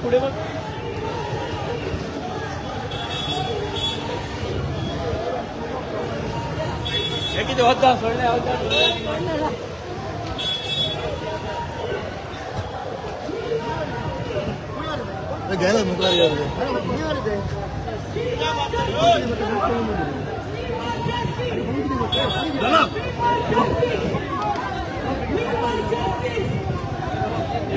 पुढे बघ किती होता सोडल्या होता घ्यायला मोकळा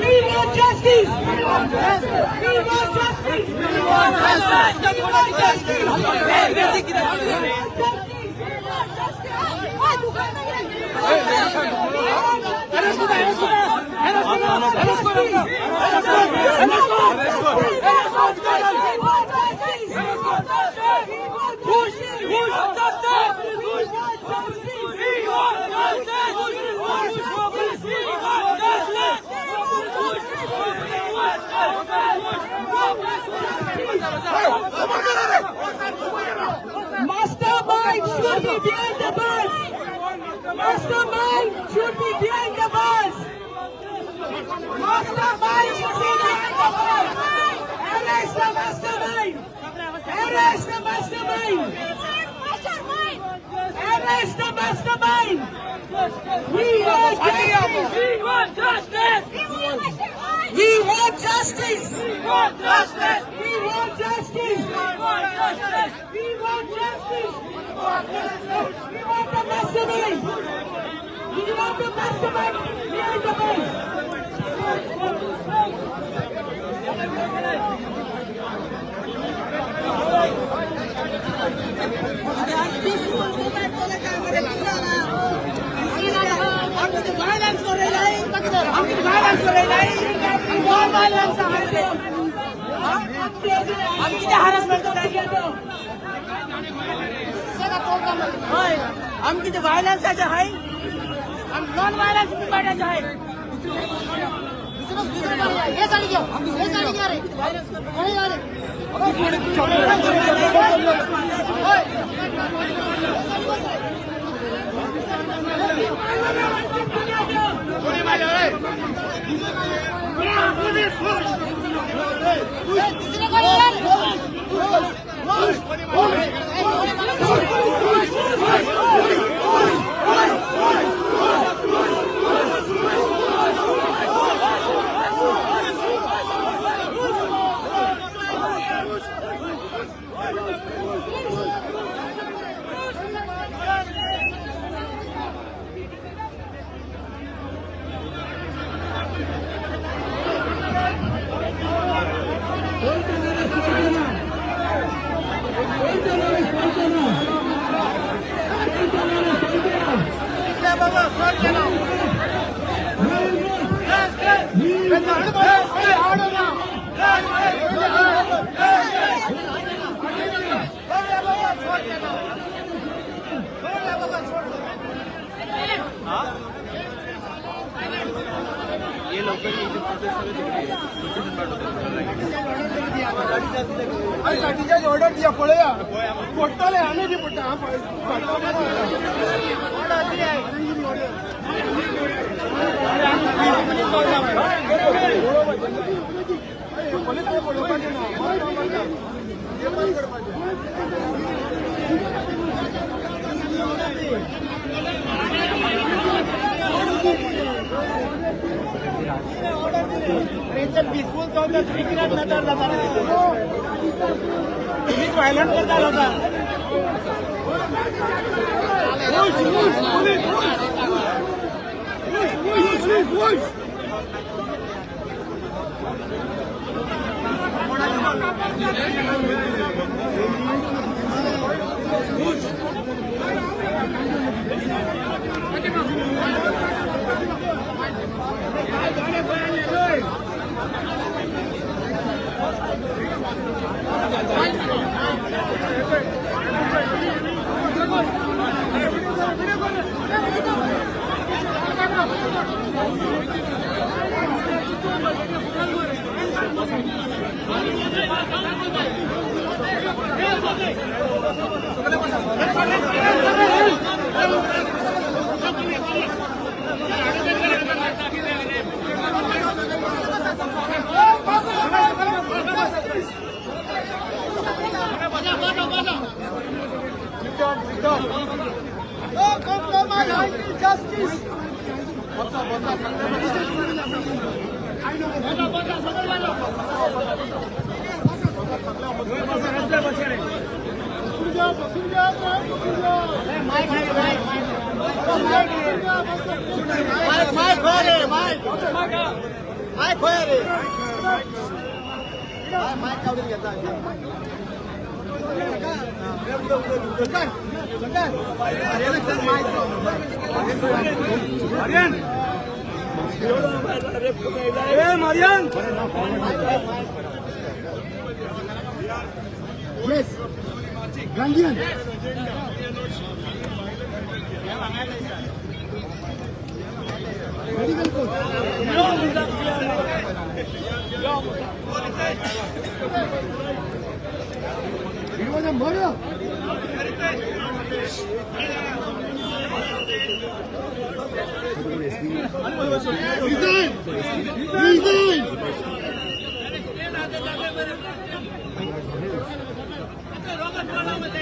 We want justice! We want justice! We want justice! We want justice! We want justice! Mastermind should be behind the bars. Mastermind should be behind the bars. Mastermind should be behind the bars. Arrest the mastermind. Arrest the mastermind. Arrest the mastermind. We want justice. We want justice. We want justice. We want justice. We want justice. We want justice. We want justice. We want the mastermind. We want the mastermind behind the bars. हम किती harassment हम किती व्हायलन्साचे आहे हम non violence पार्ट्याचे आहे हे साडी घ्या रे कोणी आले कोणी मारले ये लोग गाड़ी ऑर्डर दिया पळया पोट्टाले आने की पोट्टा ऑर्डर दिया पुलिस ने बोलो पाहिजे ना हे पण कर पाहिजे पीसफुल चौदा क्रिकेट मॅटर जाता तुम्ही व्हायलंट करता होता No compromise, justice. Marian! Yes. Gandian. Medical coach. It was a murder. Resign! Resign!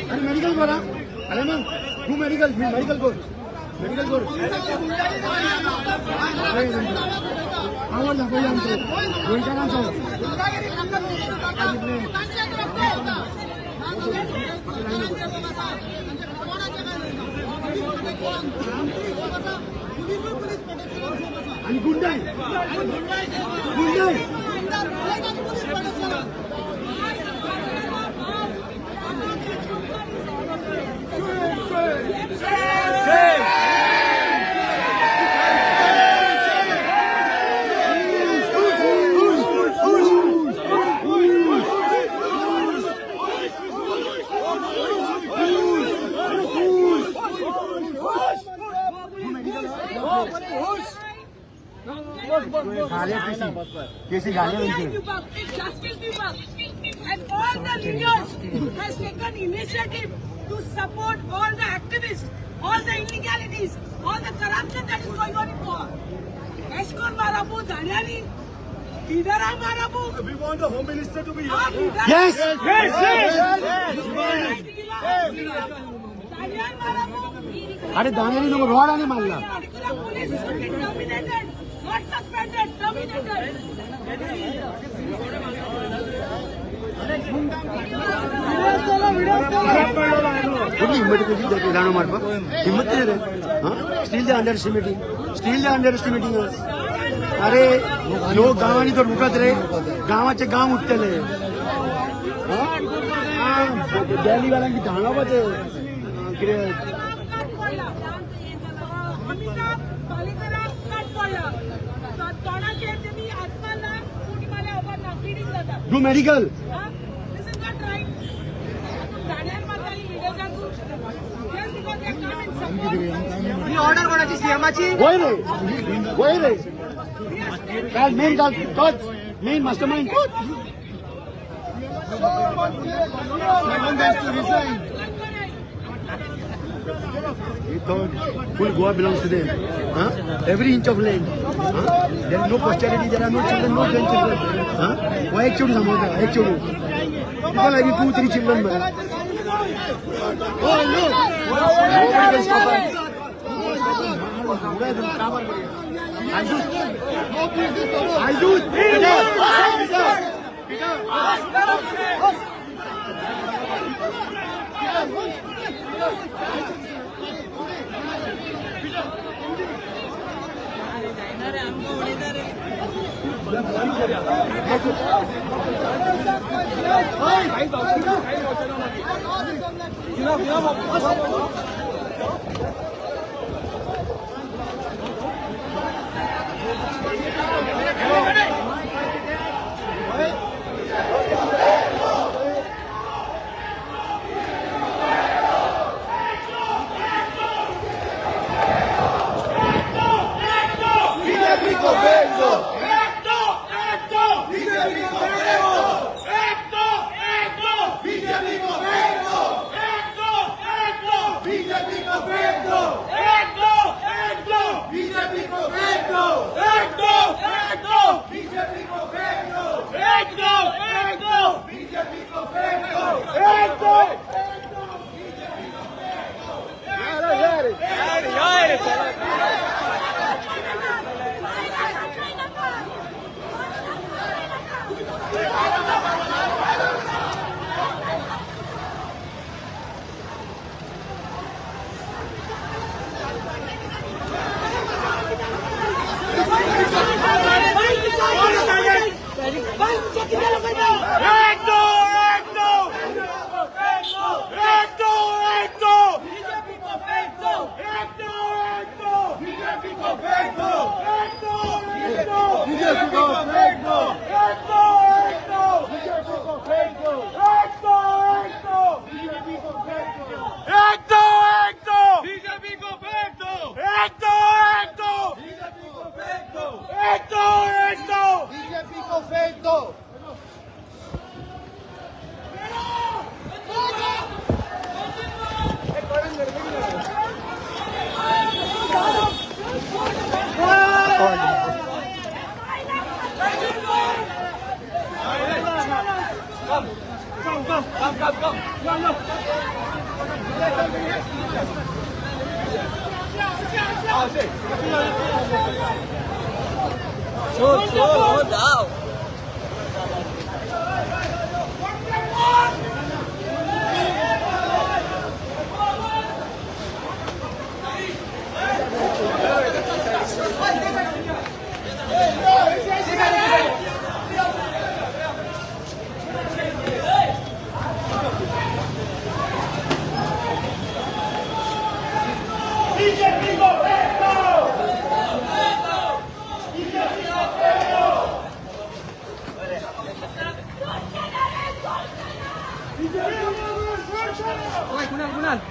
अरे मेडिकल को ना अरे ना तू मेडिकल को आवडला पहिला आमचं गोंडकारांचं आणि गुंडाई Justice Vibhag and all the leaders has taken initiative to support all the activists, all the illegalities, all the corruption that is going on in Goa. Escort Marabu, Daniani, Idara Marabu. We want the Home Minister to be here. Yes! अरे दानेरी लोग road आने मारला Police terminated, not suspended, terminated. हिम्मत नहीं रे steel the अंडरएस्टिमेटिंग अरे लोक गावांनी तर उठत रे गावाचे गाव उठतले दिल्ली वाल्यांची धांगा बजे Do medical. This is not right. Daniel Mandali leaders are good. Just because they come and support. He order कोणाची सीएमची होय रे काल main mastermind Someone has to resign. We thought full Goa belongs to them. Huh? Every inch of land. Huh? There is no posterity, there are no children, no grandchildren. Huh? Why actually Samodha? Actually. People having 2-3 children. Man. Oh no! Nobody can stop us. Aizut!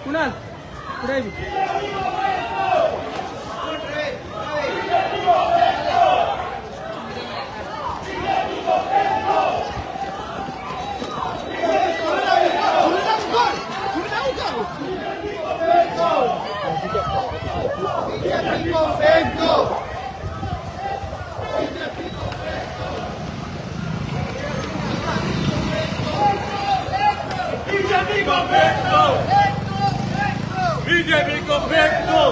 Kunal, BJP convicto! BJP convicto!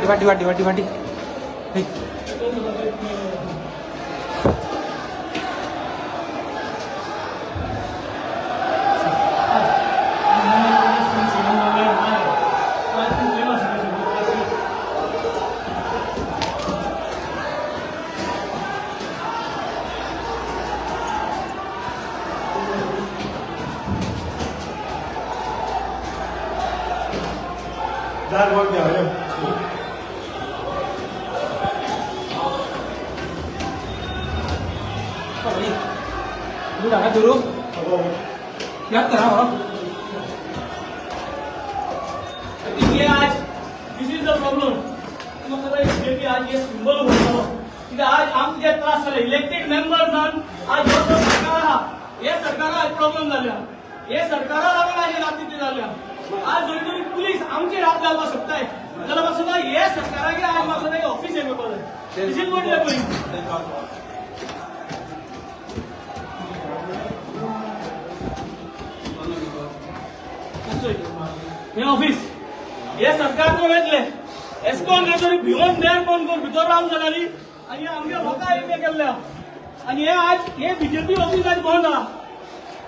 वाटी dulu याद करा हो ये आज this is the problem तुम्हाला BJP आज ये symbol होतो की आज आमचे त्रास झाले इलेक्टेड मेंबर्स आज जो सरकार हा हे सरकारा प्रॉब्लेम झाल्या हे सरकारा लागून आज राजनीती झाल्या आज जरी पुलिस आमचे रात घालवा शकताय त्याला बसून हे सरकारागे आज माझं ऑफिस आहे member this is what you are doing हे ऑफिस हे सरकार को वेचले एसकोन रेजोरी भिवून देर कोण कोण भितर रावून जाणारी आणि आमगे लोकां एक केल्ल्या आणि हे आज हे बीजेपी ऑफिस आज बंद झाला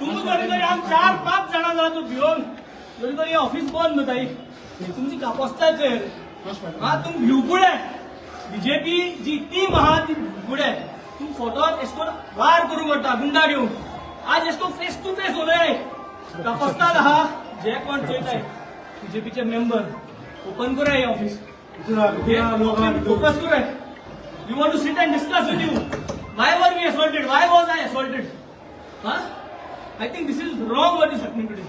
तुम्ही जरी तरी आम 4-5 जणां झाला तो भिवून जरी तरी हे ऑफिस बंद जाताय तुमची कापस्ताच हा तुम्ही भिवपुडे बीजेपी जी टीम आहा ती भिवपुडे तुम्ही फोटो एसकोन वार करू करता गुंडा घेऊन आज एसको फेस टू फेस होले कापस्ताच आहा जे कोण चोयताय बीजेपीचे मेंबर ओपन करूया हे ऑफिस फोकस करूया we want to sit and discuss with you why were we assaulted why was I assaulted हा I think this is wrong what is happening today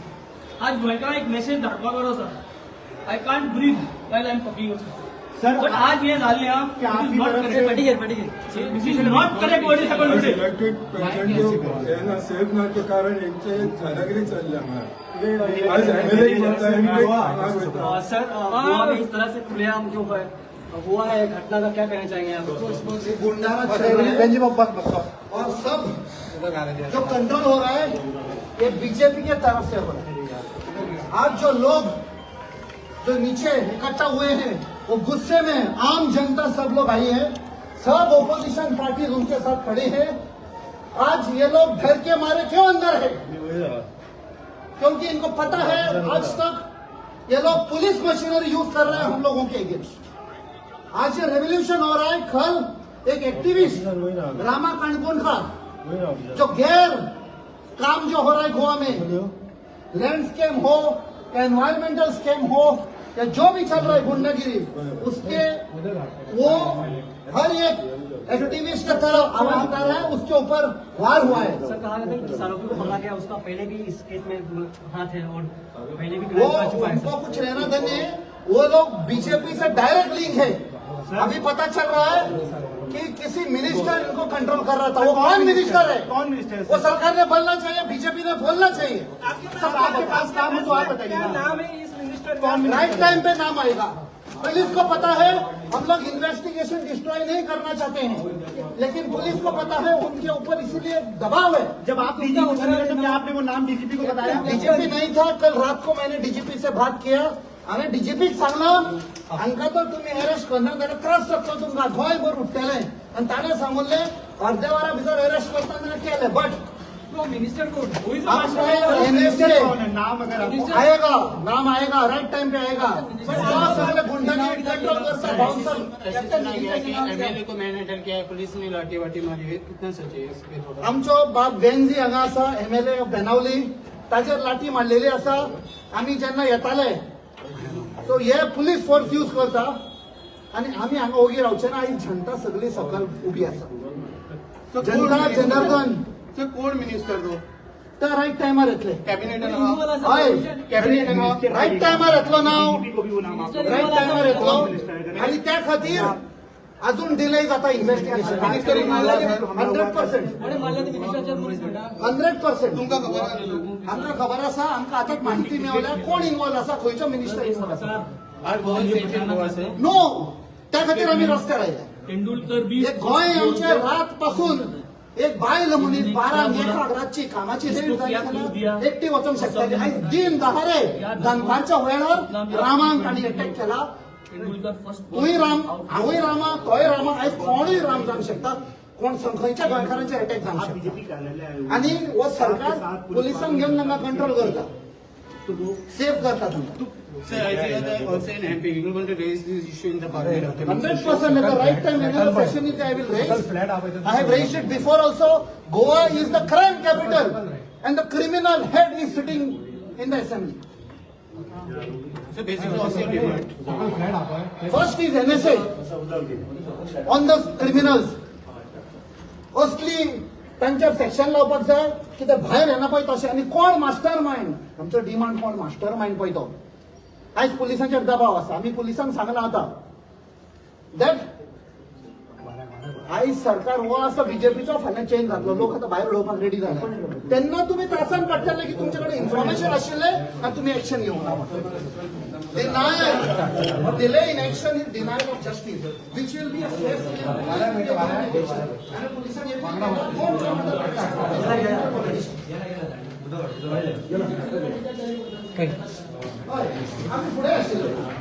आज गोंयकारांक एक मेसेज धाडपाक गरज आसा I can't breathe while I am talking sir but आज ये जाल्लें this is not correct what is happen today elected president safe ना के कारण यांचे दादागिरी चलल्या आज सर गोवा में इस तरह से खुलेआम जो है हुआ है घटना का क्या कहना चाहेंगे आप और सब जो कंट्रोल हो रहा है ये बीजेपी के तरफ से हो रहा है। आज जो लोग जो नीचे इकट्ठा हुए हैं वो गुस्से में आम जनता सब लोग आई है सब ओपोजिशन पार्टी उनके साथ खड़े हैं। आज ये लोग डर के मारे क्यों अंदर है क्योंकि इनको पता है आज तक ये लोग पुलिस मशीनरी यूज कर रहे हैं हम लोगों के अगेंस्ट। आज ये रेवोल्यूशन हो रहा है। कल एक एक्टिविस्ट रामा कांडकोणकर जो गैर काम जो हो रहा है गोवा में लैंड स्कैम हो या एनवायरमेंटल स्कैम हो या जो भी चल रहा है गुंडागिरी उसके वो हर एक एक्टिविस्ट का तरफ आवाज उठा रहा है उसके ऊपर वार हुआ है। सर कहा गया कि किसानों को हमला किया उसका पहले भी इस केस में हाथ है और पहले भी वो क्राइम कर चुका है उनको कुछ लेना देना है वो लोग बीजेपी से डायरेक्ट लिंक है। अभी पता चल रहा है कि किसी मिनिस्टर इनको कंट्रोल कर रहा था। वो कौन मिनिस्टर है कौन मिनिस्टर है वो सरकार ने बोलना चाहिए बीजेपी ने बोलना चाहिए। सब आपके पास काम है तो आप बताइए नाम है इस मिनिस्टर कौन राइट टाइम पे नाम आएगा। पुलिस को पता है हम लोग इन्वेस्टिगेशन डिस्ट्रॉय नहीं करना चाहते हैं लेकिन पुलिस को पता है उनके ऊपर इसीलिए दबाव है। जब आप डीजीपी को मिले तो क्या आपने वो नाम डीजीपी को बताया? डीजीपी नहीं था। कल रात को मैंने डीजीपी से बात किया आणि डीजीपी सांगला हांका तर तुम्ही अरेस्ट करणार त्याला त्रास शकतो तुमका गोंयभर उठतले आणि ताणे सांगले अर्ध्या वरा भितर अरेस्ट करताना केले बट मिनिस्टर को नाम अगर आएगा नाम आएगा राइट टाइम पे आएगा। सगळे गुंडागिरी कंट्रोल करता बाउंसर एमएलए को मैंने अटैक किया है पुलिस ने लाठी वाठी मारी है कितना सच है इस पे थोड़ा आमचो बाप वेनजी हांगा आसा एमएलए बेनावली ताजेर लाठी मारलेली आसा। आम्ही जेन्ना येताले सो हे पुलीस फोर्स यूज करता आणि आम्ही हांगा ओगी रावचे ना आयज जनता सगळी सकल उभी आसा। जनता जनार्दन कोण मिनिस्टर तो तर राईट टायमार येतले कॅबिनेट हय कॅबिनेट राईट टायमार येतलो नाव राईट टायमार येतलो आणि त्या खातीर अजून डिले जाता इन्व्हेस्टिगेशन 100%। 100% तुमका खबर आहे? आमकां खबर आसा आमकां आतांच माहिती मेळ्ळ्या कोण इन्वॉल्व आसा खंयचो मिनिस्टर इन्वॉल्व आसा। आज बहुत से नो त्या खातीर आमी रस्त्यार आयल्या। तेंडुलकर बी हे गोंय आमचे रात पासून एक बायल मनीस 12-1 रातची कामाची एकटी वचूंक शकताली। आयज दिन दहारे दनपारच्या वेळार रामांक आनी अटॅक केला तेंडुलकर फर्स्ट तूंय राम हांवूय रामा तोय रामा आयज कोणूय राम जावंक शकता कोण खंयच्या गोंयकारांचे अटॅक जावंक शकता आनी हो सरकार पुलिसांक घेवन तांकां कंट्रोल करता सेफ करता तांकां Sir, I think that also in MP, we will raise this issue in the parliament. 100% at the right time whenever the session is I will raise. I have raised it before also. Goa is the crime capital and the criminal head is sitting in the assembly. So basically also demand. First is NSA on the criminals. Firstly, त्यांच्या section लावपाक जाय की ते भायर येना पळय तशें आनी कोण मास्टर मायंड आमचो डिमांड कोण मास्टर मायंड पळय तो आयज पुलिसांचेर दबाव आसा आमी पुलिसांक सांगला आतां दॅट आयज सरकार हो आसा बीजेपीचो फाल्यां चेंज जातलो लोक आतां भायर उडोवपाक रेडी जाले तेन्ना तुमी त्रासान पडटले की तुमचे कडेन इन्फॉर्मेशन आशिल्लें आनी तुमी एक्शन घेवंक ना delay in action is denial of justice which will be a आम्ही पुढे आशिल्ले